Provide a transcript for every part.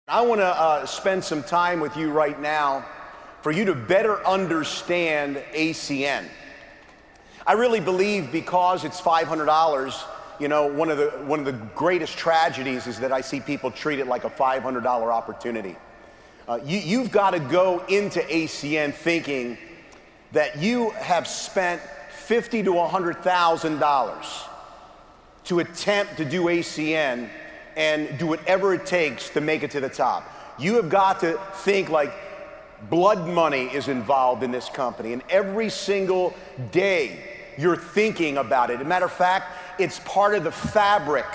I want to spend some time with you right now for you to better understand ACN. I really believe because it's $500, you know, one of the greatest tragedies is that I see people treat it like a $500 opportunity. You've got to go into ACN thinking that you have spent $50,000 to $100,000 to attempt to do ACN and do whatever it takes to make it to the top. You have got to think like blood money is involved in this company, and every single day you're thinking about it. As a matter of fact, it's part of the fabric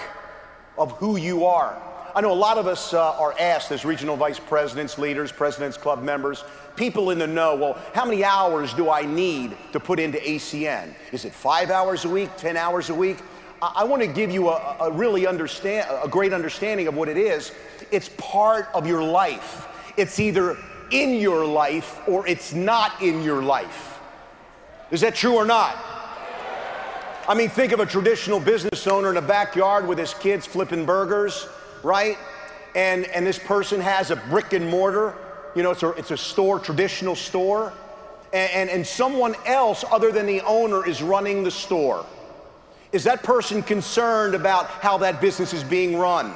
of who you are. I know a lot of us are asked as regional vice presidents, leaders, presidents club members, people in the know, well, how many hours do I need to put into ACN? Is it 5 hours a week, 10 hours a week? I want to give you a great understanding of what it is. It's part of your life. It's either in your life or it's not in your life. Is that true or not? I mean, think of a traditional business owner in a backyard with his kids flipping burgers, right? And this person has a brick and mortar, you know, it's a store, traditional store, and someone else other than the owner is running the store. Is that person concerned about how that business is being run?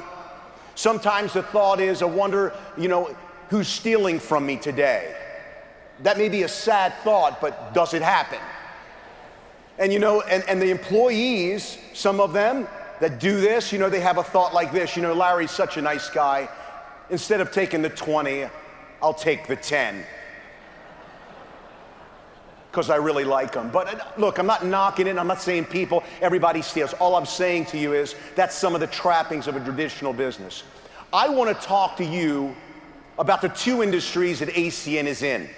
Sometimes the thought is, I wonder, you know, who's stealing from me today? That may be a sad thought, but does it happen? And you know, and the employees, some of them that do this, you know, they have a thought like this, you know, Larry's such a nice guy. Instead of taking the 20, I'll take the 10. Because I really like them. But look, I'm not knocking it. I'm not saying everybody steals. All I'm saying to you is that's some of the trappings of a traditional business. I want to talk to you about the two industries that ACN is in.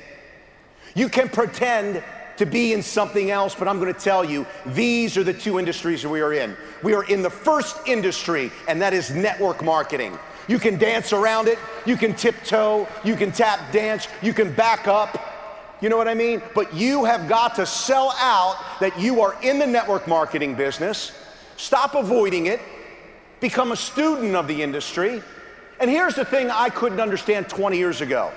You can pretend to be in something else, but I'm going to tell you, these are the two industries that we are in. We are in the first industry, and that is network marketing. You can dance around it. You can tiptoe. You can tap dance. You can back up. You know what I mean? But you have got to sell out that you are in the network marketing business. Stop avoiding it. Become a student of the industry. And here's the thing I couldn't understand 20 years ago,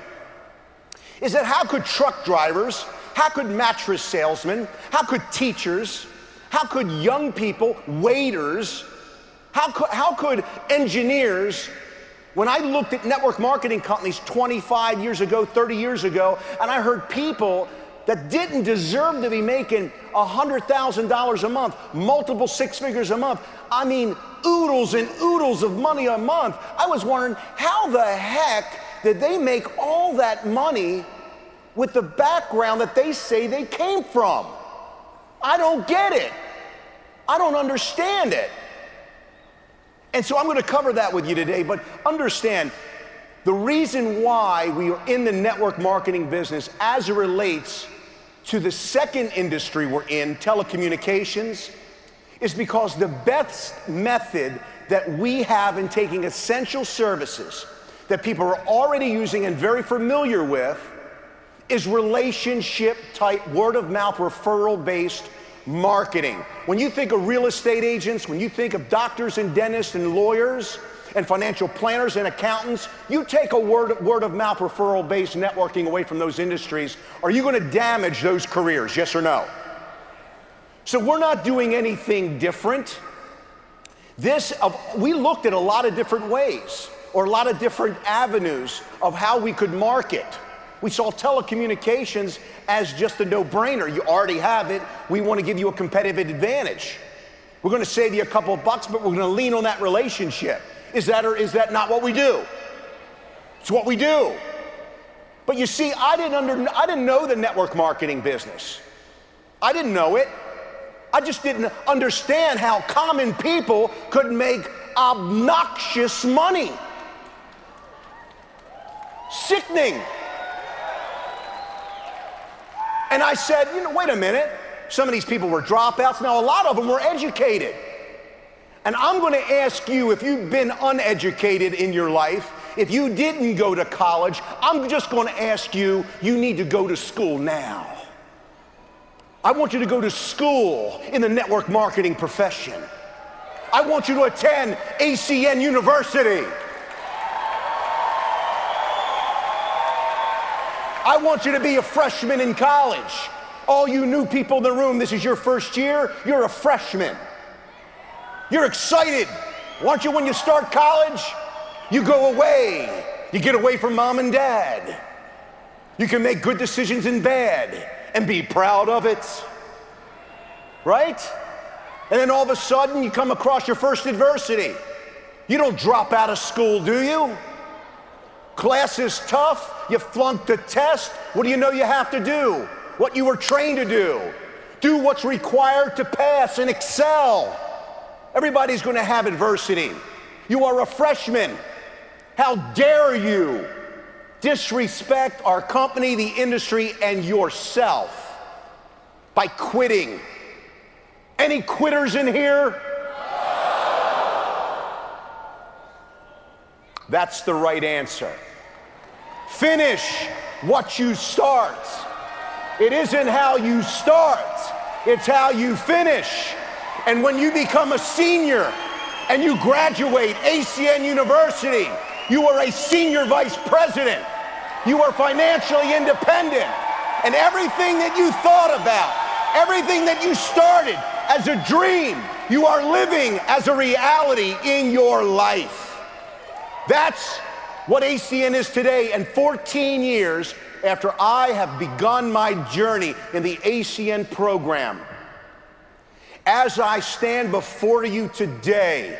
is that how could truck drivers, how could mattress salesmen, how could teachers, how could young people, waiters, how could engineers, when I looked at network marketing companies 25 years ago, 30 years ago, and I heard people that didn't deserve to be making $100,000 a month, multiple six figures a month, I mean, oodles and oodles of money a month, I was wondering, how the heck did they make all that money with the background that they say they came from? I don't get it. I don't understand it. And so I'm going to cover that with you today, but understand the reason why we are in the network marketing business as it relates to the second industry we're in, telecommunications, is because the best method that we have in taking essential services that people are already using and very familiar with is relationship type, word of mouth, referral based marketing. When you think of real estate agents, when you think of doctors and dentists and lawyers and financial planners and accountants, you take a word of mouth referral based networking away from those industries, are you going to damage those careers? Yes or no? So we're not doing anything different. We looked at a lot of different ways or a lot of different avenues of how we could market. We saw telecommunications as just a no-brainer. You already have it. We want to give you a competitive advantage. We're going to save you a couple of bucks, but we're going to lean on that relationship. Is that or is that not what we do? It's what we do. But you see, I didn't know the network marketing business. I didn't know it. I just didn't understand how common people could make obnoxious money. Sickening. And I said, you know, wait a minute. Some of these people were dropouts. Now, a lot of them were educated. And I'm going to ask you, if you've been uneducated in your life, if you didn't go to college, I'm just going to ask you, you need to go to school now. I want you to go to school in the network marketing profession. I want you to attend ACN University. I want you to be a freshman in college. All you new people in the room, this is your first year, you're a freshman. You're excited. Aren't you when you start college? You go away. You get away from mom and dad. You can make good decisions in bed and be proud of it. Right? And then all of a sudden, you come across your first adversity. You don't drop out of school, do you? Class is tough. You flunked a test. What do you know you have to do? What you were trained to do. Do what's required to pass and excel. Everybody's going to have adversity. You are a freshman. How dare you disrespect our company, the industry, and yourself by quitting? Any quitters in here? That's the right answer. Finish what you start. It isn't how you start, it's how you finish. And when you become a senior and you graduate ACN University, you are a senior vice president. You are financially independent. And everything that you thought about, everything that you started as a dream, you are living as a reality in your life. That's what ACN is today. And 14 years after I have begun my journey in the ACN program, as I stand before you today,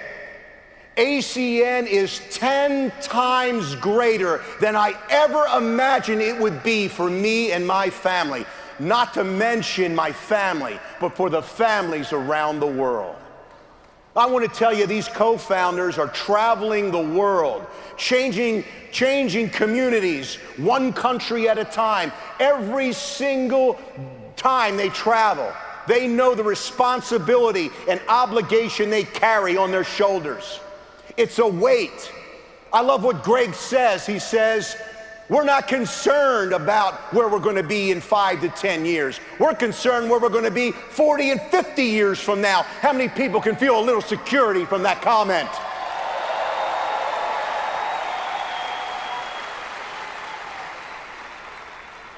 ACN is 10 times greater than I ever imagined it would be for me and my family. Not to mention my family, but for the families around the world. I want to tell you, these co-founders are traveling the world, changing communities, one country at a time. Every single time they travel, they know the responsibility and obligation they carry on their shoulders. It's a weight. I love what Greg says. He says, we're not concerned about where we're going to be in 5 to 10 years. We're concerned where we're going to be 40 and 50 years from now. How many people can feel a little security from that comment?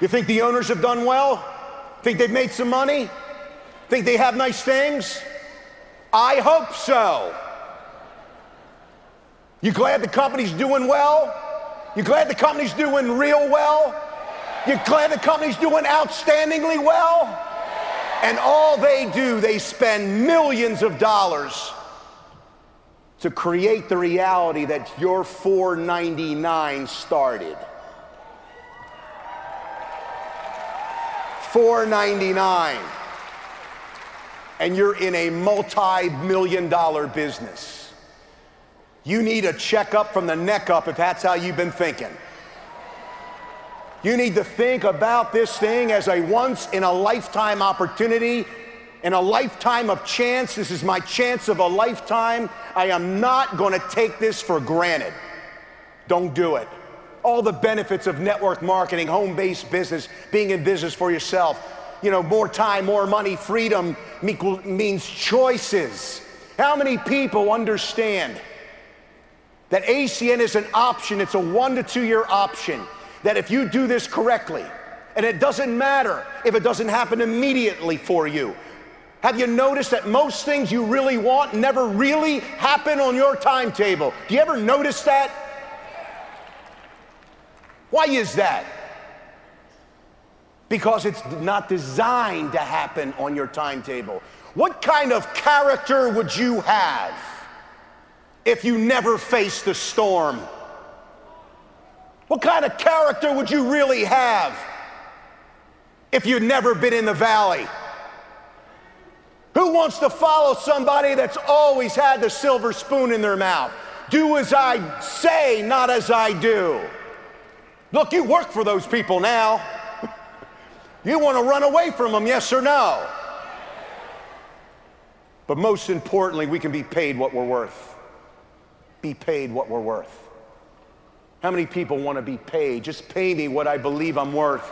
You think the owners have done well? Think they've made some money? Think they have nice things? I hope so. You glad the company's doing well? You glad the company's doing real well? You glad the company's doing outstandingly well? And all they do, they spend millions of dollars to create the reality that your $4.99 started. $4.99. And you're in a multi-million-dollar business. You need a checkup from the neck up if that's how you've been thinking. You need to think about this thing as a once-in-a-lifetime opportunity and a lifetime of chance. This is my chance of a lifetime. I am not going to take this for granted. Don't do it. All the benefits of network marketing, home-based business, being in business for yourself. You know, more time, more money, freedom means choices. How many people understand that ACN is an option? It's a 1 to 2 year option. That if you do this correctly, and it doesn't matter if it doesn't happen immediately for you. Have you noticed that most things you really want never really happen on your timetable? Do you ever notice that? Why is that? Because it's not designed to happen on your timetable. What kind of character would you have if you never faced the storm? What kind of character would you really have if you'd never been in the valley? Who wants to follow somebody that's always had the silver spoon in their mouth? Do as I say, not as I do. Look, you work for those people now. You want to run away from them, yes or no? But most importantly, we can be paid what we're worth. Be paid what we're worth. How many people want to be paid? Just pay me what I believe I'm worth.